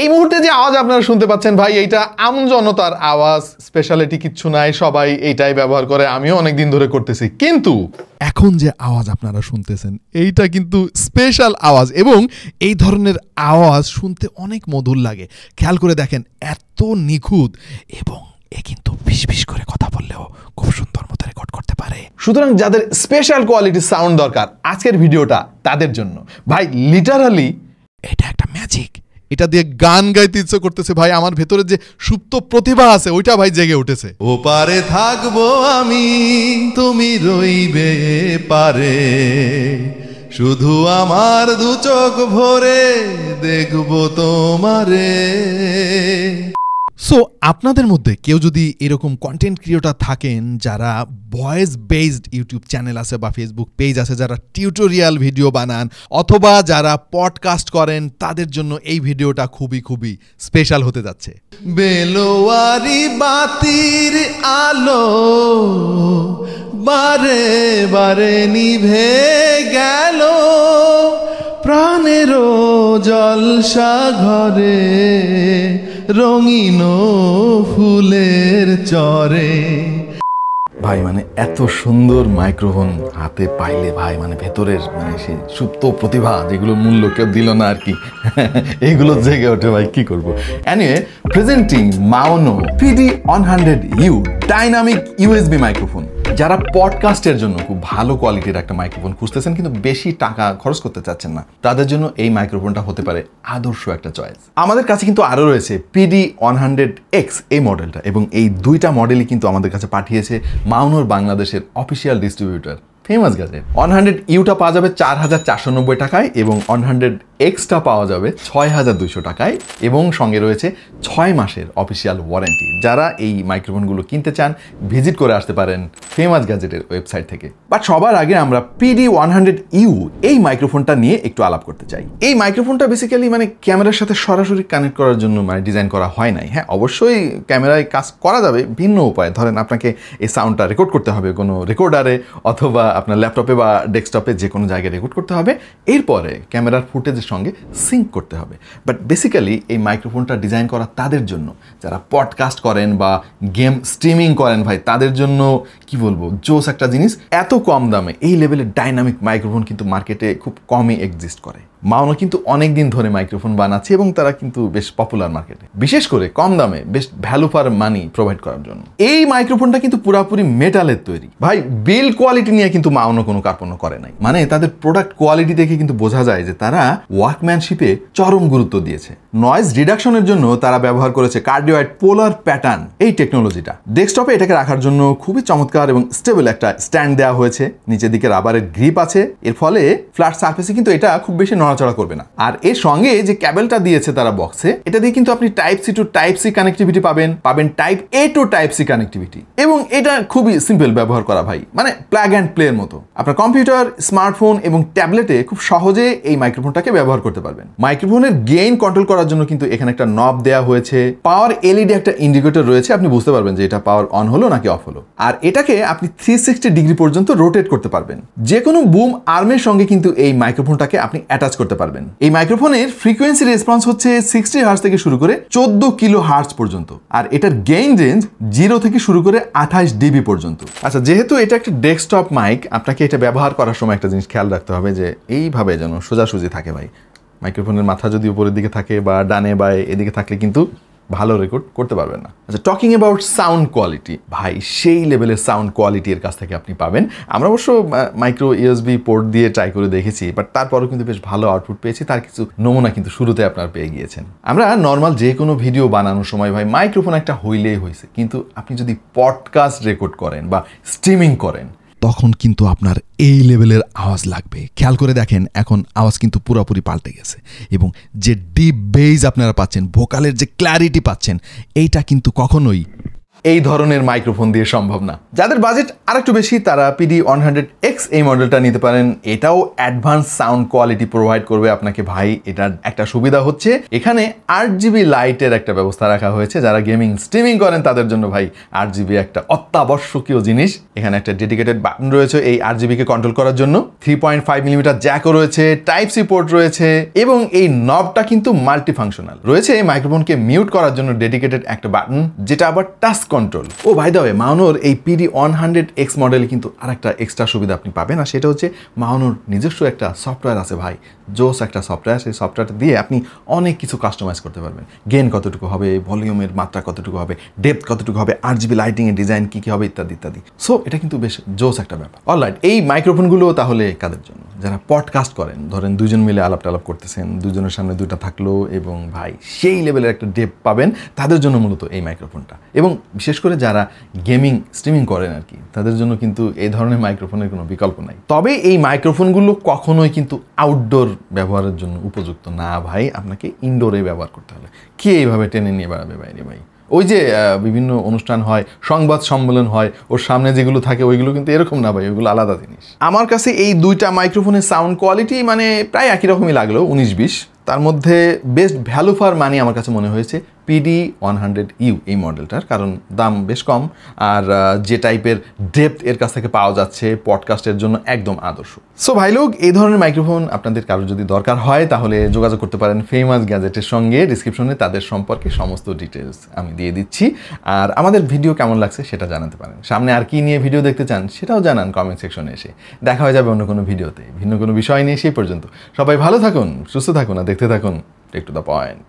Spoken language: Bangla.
এই মুহূর্তে যে আওয়াজ আপনারা শুনতে পাচ্ছেন ভাই, এইটা আমজনতার আওয়াজ, স্পেশালিটি কিচ্ছু নাই, সবাই এইটাই ব্যবহার করে, আমিও অনেকদিন ধরে করতেছি। কিন্তু এখন যে আওয়াজ আপনারা শুনতেছেন এইটা কিন্তু স্পেশাল আওয়াজ, এবং এই ধরনের আওয়াজ শুনতে অনেক মধুর লাগে। খেয়াল করে দেখেন, এত নিখুঁত, এবং এ কিন্তু ফিসফিস করে কথা বললেও খুব সুন্দর মতো রেকর্ড করতে পারে। সুতরাং যাদের স্পেশাল কোয়ালিটির সাউন্ড দরকার, আজকের ভিডিওটা তাদের জন্য। ভাই লিটারালি এটা একটা ম্যাজিক। এটা দিয়ে গান গাইতে ইচ্ছে করতেছে ভাই, আমার ভেতরে যে সুপ্ত প্রতিভা আছে ওইটা ভাই জেগে উঠেছে। ও পারে থাকবো আমি, তুমি রইবে পারে, শুধু আমার দু চোখ ভরে দেখবো তোমারে। সো আপনাদের মধ্যে কেউ যদি এরকম কন্টেন্ট ক্রিয়েটর থাকেন যারা ভয়েস বেসড ইউটিউব চ্যানেল আছে বা ফেসবুক পেজ আছে, যারা টিউটোরিয়াল ভিডিও বানান অথবা যারা পডকাস্ট করেন, তাদের জন্য এই ভিডিওটা খুবই খুবই স্পেশাল হতে যাচ্ছে। বেলোয়ারি বাতির আলো বারে বারে নিভে গেল, প্রাণেরও জলসা ঘরে রঙিন ফুলের চরে। ভাই মানে এত সুন্দর মাইক্রোফোন হাতে পাইলে ভাই মানে ভেতরের মানে সেই সুপ্ত প্রতিভা যেগুলো মূল্য কেউ দিল না আর কি, এইগুলো জেগে ওঠে ভাই, কি করবো। Anyway, presenting মাওনো PD100U dynamic USB microphone. যারা পডকাস্টের জন্য খুব ভালো কোয়ালিটির একটা মাইক্রোফোন খুঁজতেছেন কিন্তু বেশি টাকা খরচ করতে চাচ্ছেন না, তাদের জন্য এই মাইক্রোফোনটা হতে পারে আদর্শ একটা চয়েস। আমাদের কাছে কিন্তু আরও রয়েছে PD100X এই মডেলটা, এবং এই দুইটা মডেলই কিন্তু আমাদের কাছে পাঠিয়েছে মাওনোর বাংলাদেশের official distributor famous gadget. 100U পাওয়া যাবে 4,490 টাকায়, এবং 100X পাওয়া যাবে 6,200 টাকায়, এবং সঙ্গে রয়েছে 6 মাসের অফিসিয়াল ওয়ারেন্টি। যারা এই মাইক্রোফোনগুলো কিনতে চান ভিজিট করে আসতে পারেন ফেমাস গ্যাজেটের ওয়েবসাইট থেকে। বাট সবার আগে আমরা PD100U এই মাইক্রোফোনটা নিয়ে একটু আলাপ করতে চাই। এই মাইক্রোফোনটা বেসিক্যালি মানে ক্যামেরার সাথে সরাসরি কানেক্ট করার জন্য মানে ডিজাইন করা হয় নাই। হ্যাঁ, অবশ্যই ক্যামেরায় কাজ করা যাবে ভিন্ন উপায়ে। ধরেন আপনাকে এই সাউন্ডটা রেকর্ড করতে হবে কোনো রেকর্ডারে অথবা আপনার ল্যাপটপে বা ডেস্কটপে যে কোনো জায়গায় রেকর্ড করতে হবে, এরপরে ক্যামেরার ফুটেজের সঙ্গে সিঙ্ক করতে হবে। বাট বেসিক্যালি এই মাইক্রোফোনটা ডিজাইন করা তাদের জন্য যারা পডকাস্ট করেন বা গেম স্ট্রিমিং করেন ভাই, তাদের জন্য কি বলবো, জোস একটা জিনিস। এত কম দামে এই লেভেলের ডাইনামিক মাইক্রোফোন কিন্তু মার্কেটে খুব কমই এক্সিস্ট করে। মাওনো কিন্তু অনেক দিন ধরে মাইক্রোফোন বানাচ্ছে এবং তারা কিন্তু বেশ পপুলার মার্কেটে, বিশেষ করে কম দামে বেশ ভ্যালু ফর মানি প্রোভাইড করার জন্য। এই মাইক্রোফোনটা কিন্তু পুরোপুরি মেটালের তৈরি ভাই, বিল কোয়ালিটি নিয়ে কিন্তু মাওনো কোনো কার্পণ্য করে নাই। মানে তাদের প্রোডাক্ট কোয়ালিটি দেখে কিন্তু বোঝা যায় যে তারা ওয়ার্কম্যানশিপে চরম গুরুত্ব দিয়েছে। নয়েজ রিডাকশনের জন্য তারা ব্যবহার করেছে কার্ডিওয়েড পোলার প্যাটার্ন এই টেকনোলজিটা। ডেস্কটপে এটাকে রাখার জন্য খুবই চমৎকার এবং স্টেবল একটা স্ট্যান্ড দেওয়া হয়েছে, নিচের দিকে রাবারের গ্রিপ আছে, এর ফলে ফ্ল্যাট সারফেসে কিন্তু এটা খুব বেশি নড়াচড়া করবে না। আর এর সঙ্গে যে ক্যাবেলটা দিয়েছে তারা বক্সে, এটা দিয়ে কিন্তু আপনি type C to type C connectivity পাবেন type A to type C connectivity, এবং এটা খুবই সিম্পল ব্যবহার করা ভাই, মানে প্লাগ অ্যান্ড প্লে এর মতো। আপনার কম্পিউটার, স্মার্টফোন এবং ট্যাবলেটে খুব সহজে এই মাইক্রোফোনটাকে ব্যবহার করতে পারবেন। মাইক্রোফোনের গেইন কন্ট্রোল করার জন্য কিন্তু এখানে একটা নব দেওয়া হয়েছে, পাওয়ার এলইডি একটা ইন্ডিকেটর রয়েছে, আপনি বুঝতে পারবেন যে এটা পাওয়ার অন হলো নাকি অফ হলো। আর এটাকে আপনি 360 ডিগ্রি পর্যন্ত রোটেট করতে পারবেন। যে কোনো বুম আর্মের সঙ্গে কিন্তু এই মাইক্রোফোনটাকে আপনি অ্যাটাচ করতে পারবেন। এই মাইক্রোফোনের ফ্রিকোয়েন্সি রেসপন্স হচ্ছে 60 হার্জ থেকে শুরু করে 14 কিলো হার্জ পর্যন্ত, আর এটার গেইন রেঞ্জ 0 থেকে শুরু করে 28 ডিবি পর্যন্ত। আচ্ছা, যেহেতু এটা একটা ডেস্কটপ মাইক, আপনাকে এটা ব্যবহার করার সময় একটা জিনিস খেয়াল রাখতে হবে যে এইভাবে যেন সোজাসুজি থাকে ভাই। মাইক্রোফোনের মাথা যদি উপরের দিকে থাকে বা ডানে বা এদিকে থাকলে কিন্তু ভালো রেকর্ড করতে পারবেন না। আচ্ছা, টকিং অ্যাবাউট সাউন্ড কোয়ালিটি, ভাই সেই লেভেলের সাউন্ড কোয়ালিটি এর কাছ থেকে আপনি পাবেন। আমরা অবশ্য মাইক্রো ইউএসবি পোর্ট দিয়ে ট্রাই করে দেখেছি, বাট তারপরেও কিন্তু বেশ ভালো আউটপুট পেয়েছি। তার কিছু নমুনা কিন্তু শুরুতে আপনারা পেয়ে গিয়েছেন। আমরা নর্মাল যে কোনো ভিডিও বানানোর সময় ভাই মাইক্রোফোন একটা হইলেই হয়েছে, কিন্তু আপনি যদি পডকাস্ট রেকর্ড করেন বা স্ট্রিমিং করেন তখন কিন্তু আপনার এই লেভেলের আওয়াজ লাগবে। খেয়াল করে দেখেন, এখন আওয়াজ কিন্তু পুরোপুরি পাল্টে গেছে, এবং যে ডিপ বেজ আপনারা পাচ্ছেন, ভোকালের যে ক্ল্যারিটি পাচ্ছেন, এইটা কিন্তু কখনোই এই ধরনের মাইক্রোফোন দিয়ে সম্ভব না। যাদের বাজেট আরেকটু বেশি তারা PD100X এই মডেলটা নিতে পারেন। এটাও অ্যাডভান্স সাউন্ড কোয়ালিটি প্রোভাইড করবে আপনাকে ভাই। এটার একটা সুবিধা হচ্ছে এখানে 8GB লাইটের একটা ব্যবস্থা রাখা হয়েছে। যারা গেমিং স্ট্রিমিং করেন তাদের জন্য ভাই 8GB একটা অত্যাবশ্যকীয় জিনিস। এখানে একটা ডেডিকেটেড বাটন রয়েছে এই 8GB কে কন্ট্রোল করার জন্য। 3.5mm জ্যাকও রয়েছে, টাইপ সি পোর্ট রয়েছে এবং এই নবটা কিন্তু মাল্টি ফাংশনাল রয়েছে। এই মাইক্রোফোনকে মিউট করার জন্য ডেডিকেটেড একটা বাটন, যেটা আবার টাচ কন্ট্রোল। ও ভাই দা ওয়ে, মাউনোর এই PD100X মডেলে কিন্তু আরেকটা এক্সট্রা সুবিধা আপনি পাবেন, আর সেটা হচ্ছে মাউনোর নিজস্ব একটা সফটওয়্যার আছে ভাই, জোস একটা সফটওয়্যার। সেই সফটওয়্যারটা দিয়ে আপনি অনেক কিছু কাস্টমাইজ করতে পারবেন। গেইন কতটুকু হবে, ভলিউমের মাত্রা কতটুকু হবে, ডেপথ কতটুকু হবে, 8GB লাইটিং এর ডিজাইন কি হবে ইত্যাদি ইত্যাদি। সো এটা কিন্তু বেশ জোস একটা ব্যাপার। অলরাইট, এই মাইক্রোফোনগুলো তাহলে কাদের জন্য? যারা পডকাস্ট করেন, ধরেন দুজন মিলে আলাপ টালাপ করতেছেন, দুজনের সামনে দুইটা থাকলো এবং ভাই সেই লেভেলের একটা ডেপথ পাবেন, তাদের জন্য মূলত এই মাইক্রোফোনটা। এবং বিশেষ করে যারা গেমিং স্ট্রিমিং করেন আর কি, তাদের জন্য কিন্তু এই ধরনের মাইক্রোফোনের কোনো বিকল্প নাই। তবে এই মাইক্রোফোনগুলো কখনোই কিন্তু আউটডোর ব্যবহারের জন্য উপযুক্ত না ভাই, আপনাকে ইনডোরে ব্যবহার করতে হবে। কে এইভাবে টেনে নিয়ে বেড়াবে বাইরে ভাই? ওই যে বিভিন্ন অনুষ্ঠান হয়, সংবাদ সম্মেলন হয়, ওর সামনে যেগুলো থাকে ওইগুলো কিন্তু এরকম না ভাই, ওইগুলো আলাদা জিনিস। আমার কাছে এই দুইটা মাইক্রোফোনের সাউন্ড কোয়ালিটি মানে প্রায় একই রকমই লাগলো, 19-20। তার মধ্যে বেস্ট ভ্যালু ফর মানি আমার কাছে মনে হয়েছে PD100U এই মডেলটার, কারণ দাম বেশ কম আর যে টাইপের ডেপথ এর কাছ থেকে পাওয়া যাচ্ছে পডকাস্টের জন্য একদম আদর্শ। সো ভাই লোক, এই ধরনের মাইক্রোফোন আপনাদের কারোর যদি দরকার হয় তাহলে যোগাযোগ করতে পারেন ফেমাস গ্যাজেটের সঙ্গে। ডিসক্রিপশনে তাদের সম্পর্কে সমস্ত ডিটেলস আমি দিয়ে দিচ্ছি। আর আমাদের ভিডিও কেমন লাগছে সেটা জানাতে পারেন। সামনে আর কি নিয়ে ভিডিও দেখতে চান সেটাও জানান কমেন্ট সেকশনে এসে। দেখা হয়ে যাবে অন্য কোনো ভিডিওতে ভিন্ন কোনো বিষয় নিয়ে। সেই পর্যন্ত সবাই ভালো থাকুন, সুস্থ থাকুন আর দেখতে থাকুন টেক টু দ্য পয়েন্ট।